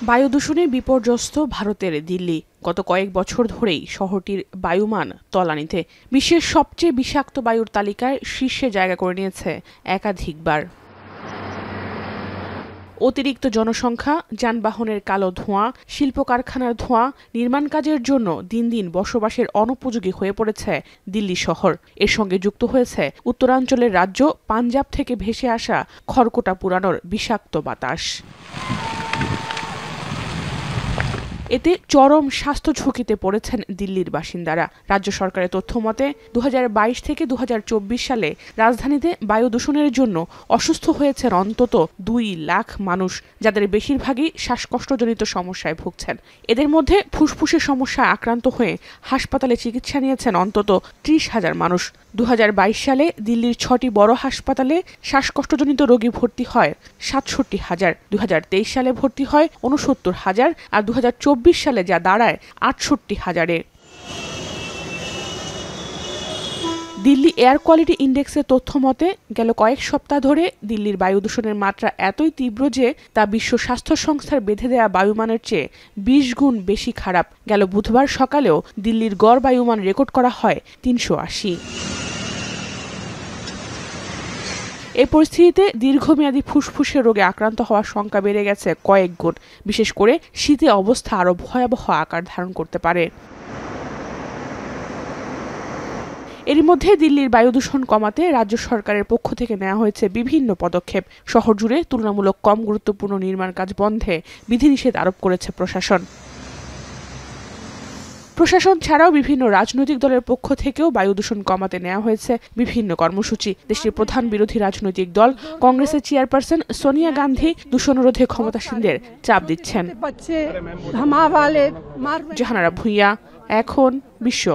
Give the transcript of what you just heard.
বায়ু দূষণে বিপর্যস্ত ভারতের দিল্লি। গত কয়েক বছর ধরেই শহরটির বায়ুমান তলানিতে। বিশ্বের সবচেয়ে বিষাক্ত বায়ুর তালিকায় শীর্ষে জায়গা করে নিয়েছে একাধিকবার। অতিরিক্ত জনসংখ্যা, যানবাহনের কালো ধোঁয়া, শিল্প কারখানার ধোঁয়া, নির্মাণ কাজের জন্য দিন দিন বসবাসের অনুপযোগী হয়ে পড়েছে দিল্লি শহর। এর সঙ্গে যুক্ত হয়েছে উত্তরাঞ্চলের রাজ্য পাঞ্জাব থেকে ভেসে আসা খড়কুটা পুরানোর বিষাক্ত বাতাস। এতে চরম স্বাস্থ্য ঝুঁকিতে পড়েছেন দিল্লির বাসিন্দারা। রাজ্য সরকারের তথ্য মতে 2022 থেকে 2024 সালে রাজধানীতে বায়ু দূষণের জন্য অসুস্থ হয়েছেন অন্তত 2 লাখ মানুষ, যাদের বেশিরভাগই শ্বাসকষ্টজনিত সমস্যায় ভুগছেন। এদের মধ্যে ফুসফুসের সমস্যায় আক্রান্ত হয়ে হাসপাতালে চিকিৎসা নিয়েছেন অন্তত 30,000 মানুষ। 2022 সালে দিল্লির 6টি বড় হাসপাতালে শ্বাসকষ্টজনিত রোগী ভর্তি হয় 67,000, 2023 সালে ভর্তি হয় 69,000 আর 2024 সালে যা দাঁড়ায় 68,000-এ। দিল্লি এয়ার কোয়ালিটি ইন্ডেক্সের তথ্য মতে গেল কয়েক সপ্তাহ ধরে দিল্লির বায়ু দূষণের মাত্রা এতই তীব্র যে তা বিশ্ব স্বাস্থ্য সংস্থার বেঁধে দেয়া বায়ুমানের চেয়ে 20 গুণ বেশি খারাপ। গেল বুধবার সকালেও দিল্লির গড় বায়ুমান রেকর্ড করা হয় 380। এই পরিস্থিতিতে দীর্ঘমেয়াদী ফুসফুসের রোগে আক্রান্ত হওয়ার সংখ্যা বেড়ে গেছে কয়েক গুণ। বিশেষ করে শীতে অবস্থা আরও ভয়াবহ আকার ধারণ করতে পারে। এর মধ্যে দিল্লির বায়ু দূষণ কমাতে রাজ্য সরকারের পক্ষ থেকে নেওয়া হয়েছে বিভিন্ন পদক্ষেপ। শহর জুড়ে তুলনামূলক কম গুরুত্বপূর্ণ নির্মাণ কাজ বন্ধে বিধিনিষেধ আরোপ করেছে প্রশাসন। ছাড়াও বিভিন্ন রাজনৈতিক দলের পক্ষ থেকেও বায়ু দূষণ কমাতে নেওয়া হয়েছে বিভিন্ন কর্মসূচি। দেশটির প্রধান বিরোধী রাজনৈতিক দল কংগ্রেসের চেয়ারপারসন সোনিয়া গান্ধী দূষণ রোধে ক্ষমতাসীনদের চাপ দিচ্ছেন। জাহানারা ভুঁইয়া, এখন বিশ্ব।